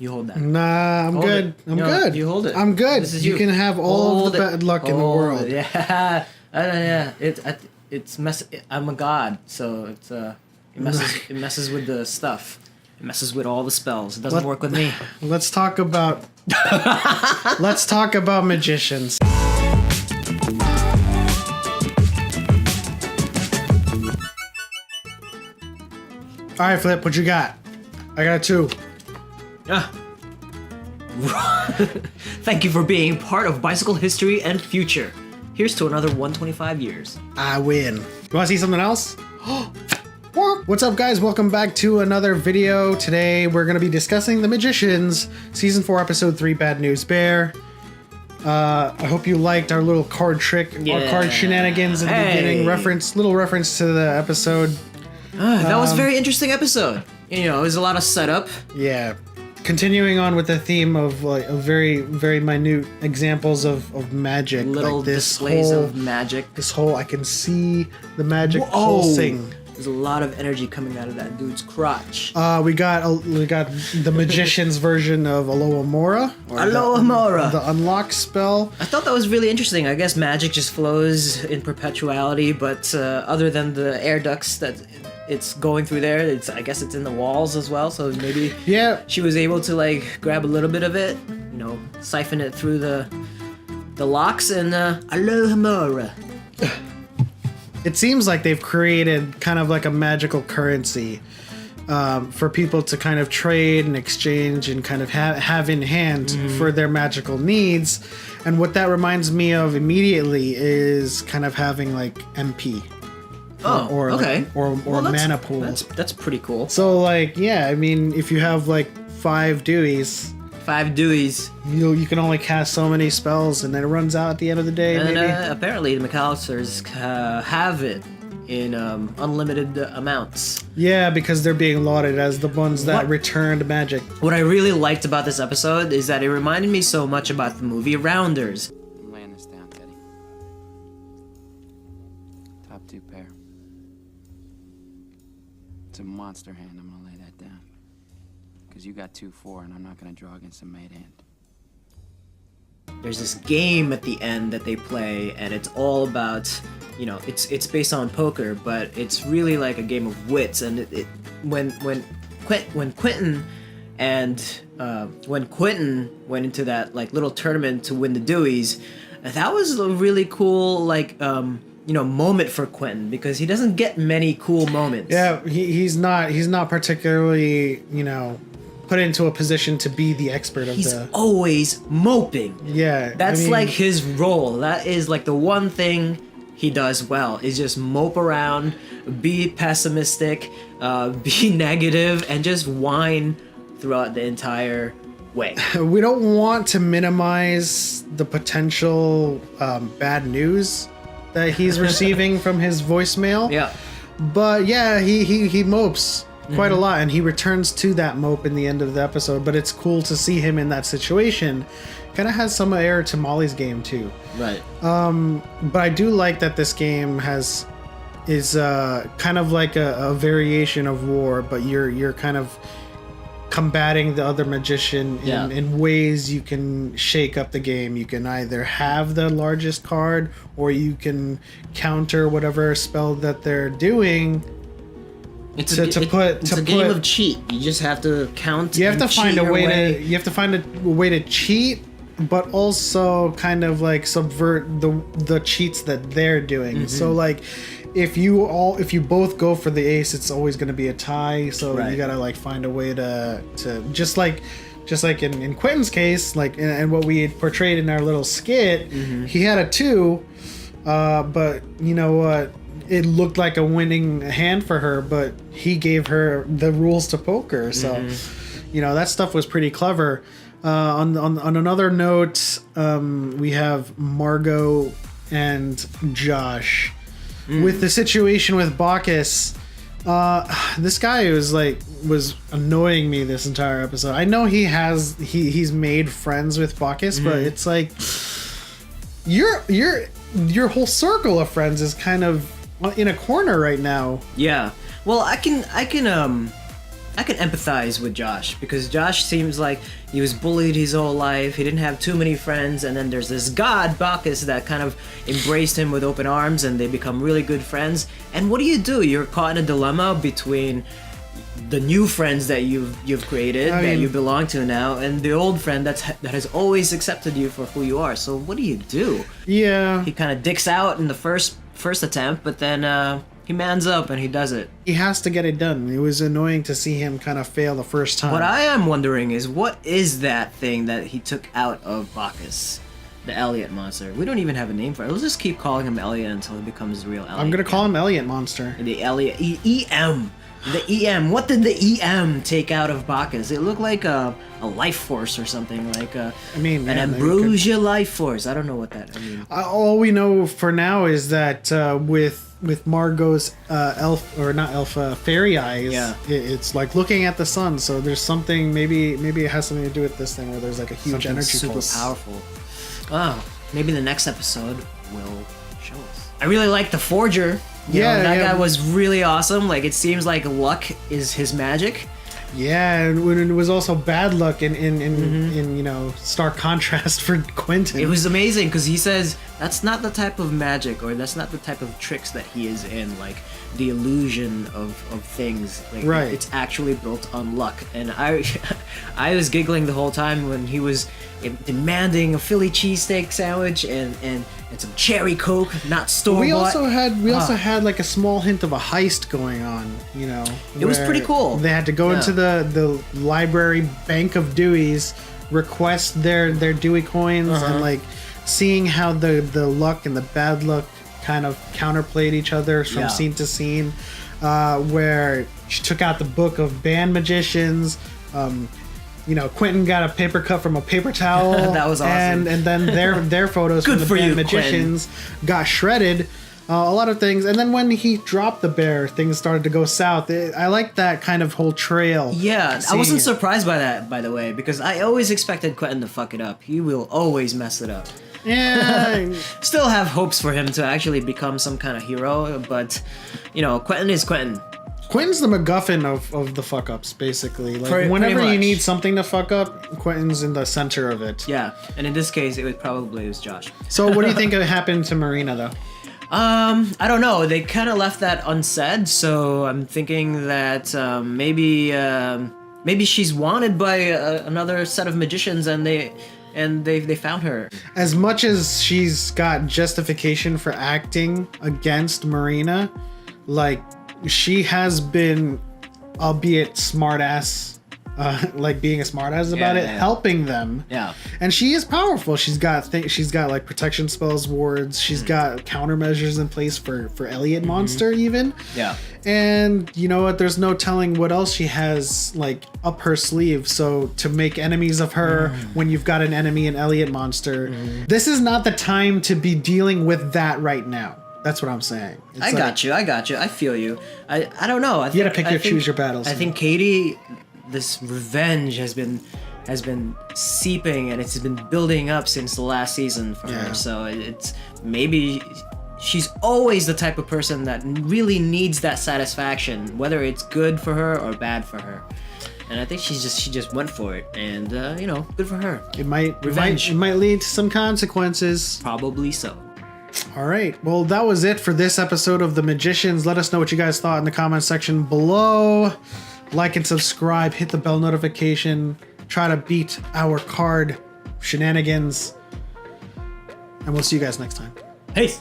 You hold that. Nah, I'm good. I'm good. You hold it. I'm good. This is you can have all of the bad luck in the world. Yeah. Yeah. I'm a god, so it messes with the stuff. It messes with all the spells. It doesn't work with me. Let's talk about magicians. All right, Flip, what you got? I got 2. Thank you for being part of bicycle history and future. Here's to another 125 years. I win. You want to see something else? What's up, guys? Welcome back to another video. Today, we're going to be discussing The Magicians, Season 4, Episode 3, Bad News Bear. I hope you liked our little card trick, our card shenanigans at the beginning. Little reference to the episode. That was a very interesting episode. You know, there's a lot of setup. Yeah. Continuing on with the theme of like very, very minute examples of magic. Little like this displays of magic. I can see the magic pulsing. There's a lot of energy coming out of that dude's crotch. We got the magician's version of Aloha Mora. Aloha Mora. The unlock spell. I thought that was really interesting. I guess magic just flows in perpetuality, but other than the air ducts that it's going through there, I guess it's in the walls as well. So maybe she was able to like grab a little bit of it, you know, siphon it through the locks and Aloha Mora. It seems like they've created kind of like a magical currency for people to kind of trade and exchange and kind of have in hand for their magical needs. And what that reminds me of immediately is kind of having like MP. Or mana pools. That's pretty cool. So like, yeah, I mean, if you have like 5 Deweys, you can only cast so many spells, and then it runs out at the end of the day. And maybe. Apparently, the McAllisters have it in unlimited amounts. Yeah, because they're being lauded as the ones that returned magic. What I really liked about this episode is that it reminded me so much about the movie Rounders. I'm laying this down, Teddy. Top 2 pair. It's a monster hand. I'm gonna lay that down. Because you got 2-4, and I'm not gonna draw against a made hand. There's this game at the end that they play, and it's all about, you know, it's based on poker, but it's really like a game of wits. And when Quentin went into that like little tournament to win the Deweys, that was a really cool like moment for Quentin, because he doesn't get many cool moments. Yeah, he's not particularly, put into a position to be the expert of He's always moping. Yeah. That's like his role. That is like the one thing he does well, is just mope around, be pessimistic, be negative, and just whine throughout the entire way. We don't want to minimize the potential bad news that he's receiving from his voicemail. Yeah. But yeah, he mopes quite a lot, and he returns to that mope in the end of the episode. But it's cool to see him in that situation. Kind of has some air to Molly's game too. Right. But I do like that this game is kind of like a variation of war, but you're kind of combating the other magician in ways you can shake up the game. You can either have the largest card, or you can counter whatever spell that they're doing. It's a game of cheat. You just have to count. You have to find a way to cheat, but also kind of like subvert the cheats that they're doing. So like, if you both go for the ace, it's always going to be a tie. So you gotta like find a way to just like in Quentin's case, like and what we had portrayed in our little skit, he had a 2, but you know what? It looked like a winning hand for her, but he gave her the rules to poker. So, that stuff was pretty clever. On another note, we have Margot and Josh. With the situation with Bacchus, this guy was annoying me this entire episode. I know he's made friends with Bacchus, but it's like your whole circle of friends is kind of in a corner right now. Yeah. Well, I can I can empathize with Josh, because Josh seems like he was bullied his whole life. He didn't have too many friends, and then there's this god Bacchus that kind of embraced him with open arms, and they become really good friends. And what do? You're caught in a dilemma between the new friends that you've created, that you belong to now, and the old friend that has always accepted you for who you are. So what do you do? Yeah. He kind of dicks out in the first attempt, but then he mans up and he does it. He has to get it done. It was annoying to see him kind of fail the first time. What I am wondering is, what is that thing that he took out of Bacchus? The Elliott Monster. We don't even have a name for it. Let's just keep calling him Elliott until he becomes the real Elliott. I'm gonna call him Elliott Monster. The Elliott EM. The EM. What did the EM take out of Bacchus? It looked like a life force or something, like an ambrosia life force. I don't know what that. I mean, all we know for now is that with Margot's fairy eyes, it's like looking at the sun. So there's something. Maybe it has something to do with this thing where there's like a huge energy super pulse. Powerful. Oh, maybe the next episode will show us. I really like the Forger. That guy was really awesome. Like, it seems like luck is his magic. Yeah, and when it was also bad luck in stark contrast for Quentin. It was amazing because he says that's not the type of magic, or that's not the type of tricks that he is in, like the illusion of things. Like, right. It's actually built on luck. And I was giggling the whole time when he was demanding a Philly cheesesteak sandwich and some cherry Coke, not store-bought. We also had like a small hint of a heist going on, It was pretty cool. They had to go into the library bank of Dewey's, request their Dewey coins, and like seeing how the luck and the bad luck kind of counterplayed each other from scene to scene, where she took out the book of banned magicians. Quentin got a paper cut from a paper towel. That was awesome. And then their photos from the banned magicians got shredded. A lot of things. And then when he dropped the bear, things started to go south. I like that kind of whole trail. Yeah, I wasn't surprised by that, by the way, because I always expected Quentin to fuck it up. He will always mess it up. Yeah. Still have hopes for him to actually become some kind of hero, but, Quentin is Quentin. Quentin's the MacGuffin of the fuck ups, basically. Like, whenever you need something to fuck up, Quentin's in the center of it. Yeah, and in this case, it was Josh. So, what do you think happened to Marina, though? I don't know. They kind of left that unsaid, so I'm thinking that maybe she's wanted by another set of magicians, and they found her. As much as she's got justification for acting against Marina, like, she has been, albeit smartass, being a smartass about it, helping them. Yeah. And she is powerful. She's got like protection spells, wards. She's got countermeasures in place for Elliott Monster even. Yeah. And you know what? There's no telling what else she has like up her sleeve. So to make enemies of her when you've got an enemy in Elliott Monster, this is not the time to be dealing with that right now. That's what I'm saying. I got you. I feel you. I don't know. You gotta choose your battles. I think Katie, this revenge has been seeping, and it's been building up since the last season for her. So it's maybe she's always the type of person that really needs that satisfaction, whether it's good for her or bad for her. And I think she just went for it, and good for her. It might lead to some consequences. Probably so. All right. Well, that was it for this episode of The Magicians. Let us know what you guys thought in the comment section below. Like and subscribe. Hit the bell notification. Try to beat our card Shenanigans. And we'll see you guys next time. Peace.